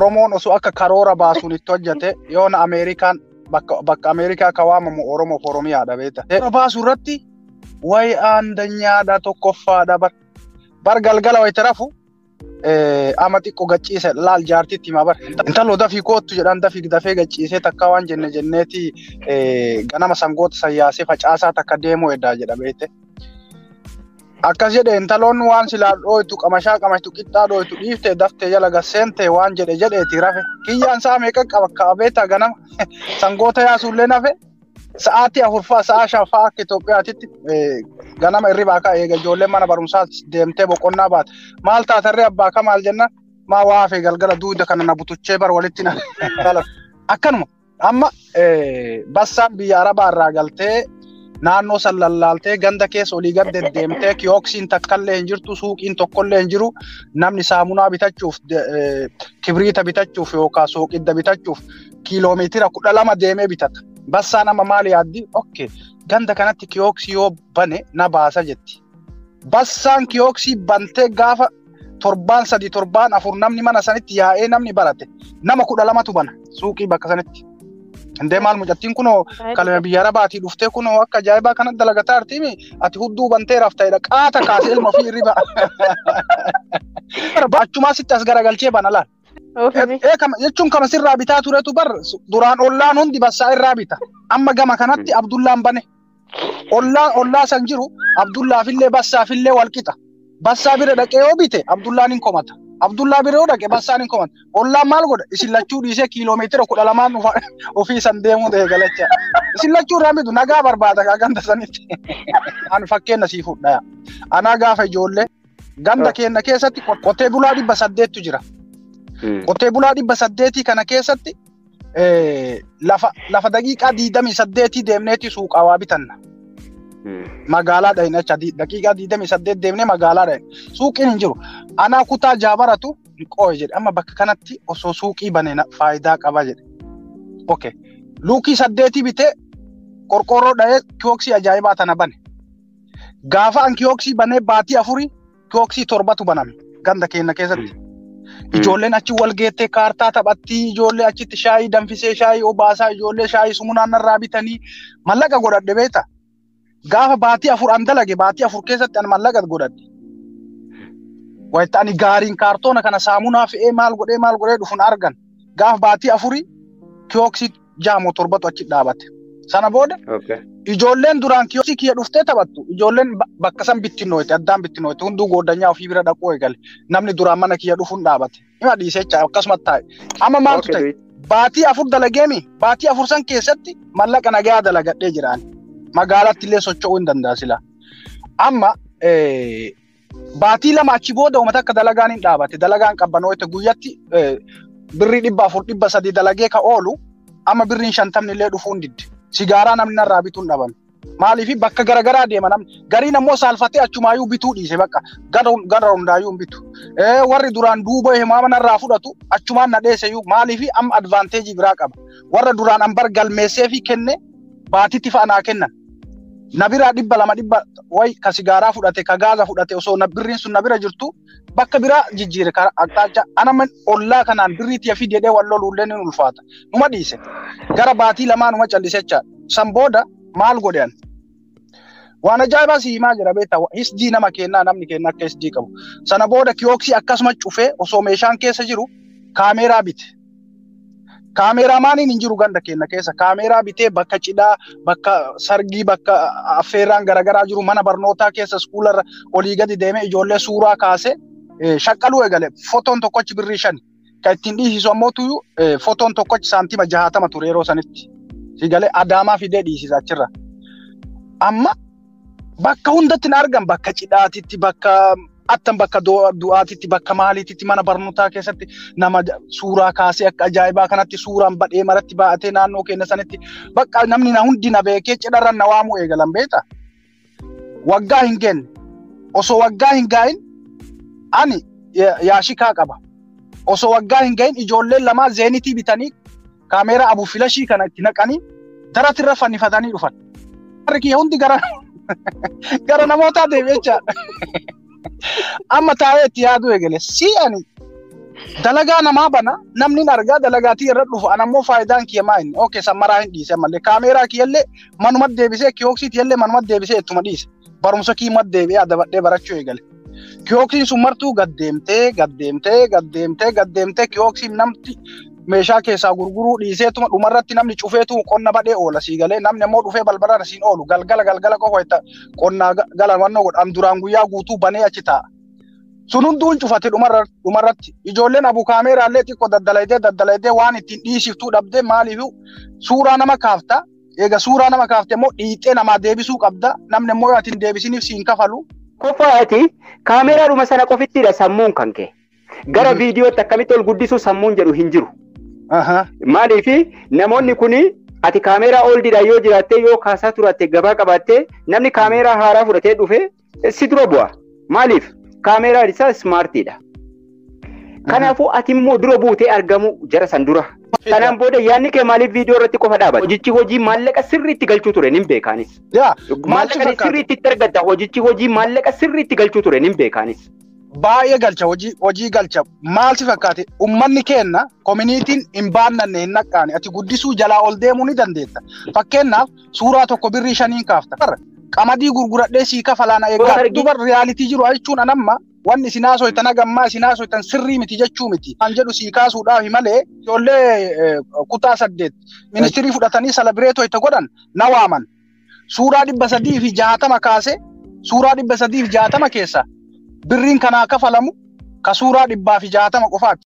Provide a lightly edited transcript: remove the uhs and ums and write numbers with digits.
Oromoon osoo akka karoora baasuun itti hojjete yoona Ameerikaan bakka Ameerikaa ka waamamu Oromoof Oromiyaadha beekta. Karoora baasuu irratti wayi aandanyaadha tokkoffaadha bar galgala wayita rafu ama xiqqoo gacciise laal jaartitti hima bar. Intaloo dafii koottu jedhan dafee gacciisee takka waan jenneeti ganama sangoota sayyaasee facaasaa takka deemuu eddaa jedha beekte. Akkas jedhe intaloon waan silaa dhooytu qamashtu qixxaa dhooytu dhiiftee daftee jala gasseentee waan jedheeti rafe. Kiyyaan saa meeqa qaba beektaa ganama sangoota yaasuullee nafe sa'aatii 4 sa'a 5 akka Itoophiyaatitti ganama irribaa ka'ee ijoolleen mana barumsaa deemtee boqonnaa baate. Maal taatarree abbaa ka maal jenna maa waafee galgala duuda kana na butuchee bar walitti na akkanuma amma bassaan biyya Arabaa irraa galtee naannoo san lallaaltee ganda keessa olii gad deddeemtee kiyooksiin takkallee hin jirtu suuqiin tokkollee hin jiru namni saamunaa bitachuuf kibriita bitachuuf yookaan sooqidda bitachuuf kiiloomeetira 12 deemee bitata. Bassaan amma maal yaaddi? Okay. Ganda kanatti kiyooksii yoo bane na baasa jetti. Bassaan kiyooksii bantee gaafa 7-4 namni mana sanitti yaa'ee namni barate. Nama 12tu bana suuqii bakka sanitti. Indee maal mucattiin kunoo kalama biyya Arabaatii dhuftee kunoo akka ajaa'ibaa kanatti dalagataa artiimi ati hudduu bantee raftaidha qaata kaasee ilma ofii irriba. Achumaa sitti as garagalchee bana laal. Jechuun kama sirraa bitaa turetu bar duraan ollaan hundi bassaa irraa bita. Amma gama kanatti Abdullaan bane. Ollaa san jiru Abdullaafillee bassaafillee walqixa. Bassaa bira dhaqee yoo bite Abdullaan hin komata. Abdullaa bira yoo dhaqe bassaan hin komata. Ollaan maal godha? Isin lachuu dhiisee kiiloomeetira 12 ofii san deemuu ta'e galacha. Isin lachuu irraa bitu nagaa barbaada kaa ganda sanitti. Ani fakkeenya sii fudhaa. Anaa gaafa ijoollee ganda keenya keessatti qotee bulaa 800tu jira. Qotee bulaa 800 kana keessatti lafa daqiiqaa 28 deemneeti suuqaa waa bitanna. Magaalaa dhahin acha daqiiqaa 28 deemnee magaalaa dhahin. Suuqiin hin jiru. Anaa kutaa jaabaratu qooye jedhe amma bakka kanatti osoo suuqii banee faayidaa qaba jedhe. Okay. Luukii 8 bitee qorqorroo dhahee kiyooksii ajaa'ibaa tana bane. Gaafa an kiyooksii banee baatii 4 kiyooksii 7tu baname ganda keenya keessatti. Ijoolleen achi wal geettee kaartaa taphatti ijoollee achitti shaayii danfisee shaayii obaasaa ijoollee shaayii sumuunaan irraa bitanii mallaqa godhadhe beekta. Gaafa baatii 4 an dalage baatii 4 keessatti an mallaqa godhadhe. Wayita ani gaariin kaartoona kana saamunaa fe'ee maal godhee dhufuun argan. Gaafa baatii 4 kiyooksii 6-7tu achi dhaabate. Sana booda ijoolleen duraan kiyooksii kiyya dhuftee taphattu. Ijoolleen bakka san bittinnooyte addaan bittinnooyte hunduu gooddanyaa ofii bira dhaquu eegale. Namni duraan mana kiyya dhufuun dhaabate. Ima dhiisee akkasumas taa'e. Amma maaltu ta'e? Baatii 4 dalageemi. Baatii 4 san keessatti mallaqa nagaa dalagadhee jiraan. Magaalatti illee socho'uu hin danda'a sila. Amma baatii 2 achi booda uummata akka dalagaan hin dhaabate. Dalagaan qabbanooyte guyyatti birrii 400 300 dalagee ka oolu amma birriin 50 illee dhufuun didde. Sigaaraa namni narraa bituun dhaban. Maaliif bakka garagaraa deema namni gariin ammoo saalfatee achumaayyuu bituu dhiise bakka gara hundaayyuu bitu. Warri duraan duuba himaa narraa fudhatu achumaan na dheeseyyuu maaliif amma advaanteejii biraa qaba. Warra duraan ambar galmeessee fi kenne baatitti fa'anaa kennan. Na biraa 200 wayi ka sigaaraa fudhate ka gaaza fudhate osoo na birriin sun na bira jirtu bakka biraa jijjiire akkaacha anamman ollaa kanaan birriitii fi dedee wal loluullee ni ulfaata. Numa dhiise. Gara baatii lamaa numa callisecha. San booda maal godhan? Waan ajaa'ibaa si himaa jira beektaa hisdii nama kennaa namni kenna akka hisdii qabu. Sana booda kiyooksii akkasuma cufee osoo meeshaan keessa jiru kaameeraa bite. Kaameeraamaaniin hin jiru ganda keenya keessa. Kaameeraa bitee bakka cidhaa, bakka sargii, bakka affeerraan garagaraa jiru mana barnootaa keessa iskuularra olii gadi deemee ijoollee suuraa kaasee shaqqaluu eegale. Fotoon tokkochi birrii 5. Kan ittiin dhiisisu ammoo tuyyuu fotoon tokkochi saantima 60 ture yeroo sanitti. Sigalee Adaamaa fidee dhiisisa achirra. Amma bakka hundatti hin argan bakka cidhaatitti bakka attan bakka du'aatitti bakka maaliititti mana barnootaa keessatti nama suuraa kaasee akka ajaa'ibaa kanatti suuraan badhee maratti baatee naannoo keenya sanitti bakka namni na hundi na beekee cidharran na waamuu eegalan beekta. Waggaa hin genne osoo waggaa hin gaa'in ani yaashikaa qaba. Osoo waggaa hin gaa'in ijoolleen lamaa zeenitii bitanii kaameeraa abu filashii kana itti naqanii daratirra fannifatanii dhufan. Harki kiyya hundi gara namootaa deebi'echaa. Amma taa'ee itti yaaduu eegale. Si ani Dalagaa namaa bana namni argaa dalagaatii irra dhufu anammoo faayidaan kiyya maayini okay sammaraa hin dhiise malee kaameeraa kiyyallee manuma deebisee kiyooksii tiyallee manuma deebisee ittuma dhiise barumsa kiyya deebi'ee adabadhee barachuu eegale kiyooksiin sun martuu gaddeemtee kiyooksiin namti meeshaa keessaa gurguruu dhiiseetuma dhumarratti namni cufeetu qonna badhee oola sii galee namni ammoo dhufee balbala siin oolu galgala qofa itti qonnaa galamannoo godhan duraan guyyaa guutuu banee achi taa'a. Sun hunduun cufate dhumarratti ijoolleen abu kaameeraallee xiqqoo daddalaytee waan ittiin dhiisiftuu dhabdee maaliif suuraa nama kaafta eega suuraa nama kaafte immoo dhiixee namaa deebisuu qabda namni immoo ati hin deebisiniif siin kafalu. Qofaati kaameeraadhuma sana qofittidha sammuun kan kee gara viidiyootti akkamitti ol guddisuu sammuun jedhu hin jiru. Maaliif namoonni kuni ati kaameeraa ooldiidha yoo jiraatte yoo kaasaa turatte gabaa qabaatte namni kaameeraa haaraa fudhatee dhufe si dura bu'a maaliif? Kaameeraa isaa smartiidha. Kanaafuu ati immoo dura buutee argamu jara san dura. Kanaan booda yaadni kee maaliif viidiyoo irratti qofa dhaabate? Hojichi hojii maallaqa sirriitti galchuu ture nin beekaanis. Maallaqa sirriitti itti argatta hojichi hojii maallaqa sirriitti galchuu ture nin beekaanis. Baay'ee galcha hojii galcha maal si fakkaate ummanni keenna koominiitiin hin baannanne hin naqqaane ati guddisuu jalaa ol deemuu ni dandeetta. Fakkeenyaaf suuraa tokko birrii 5 kaafta. Qamadii gurguradhee sii kafalaan eegaa dubar reyaalitii jiru jechuun anamma wanni isinaa soitan agammaa isinaa soitan sirrii miti jechuu miti. Kan jedhu sii kaasuudhaaf malee ijoollee kutaa 8 ministirii fudhatanii salabireetoo itti godhan na waaman. Suuraa 360 kaase suuraa 360 keessa birriin kanaa kafalamu ka suuraa 160 qofaati.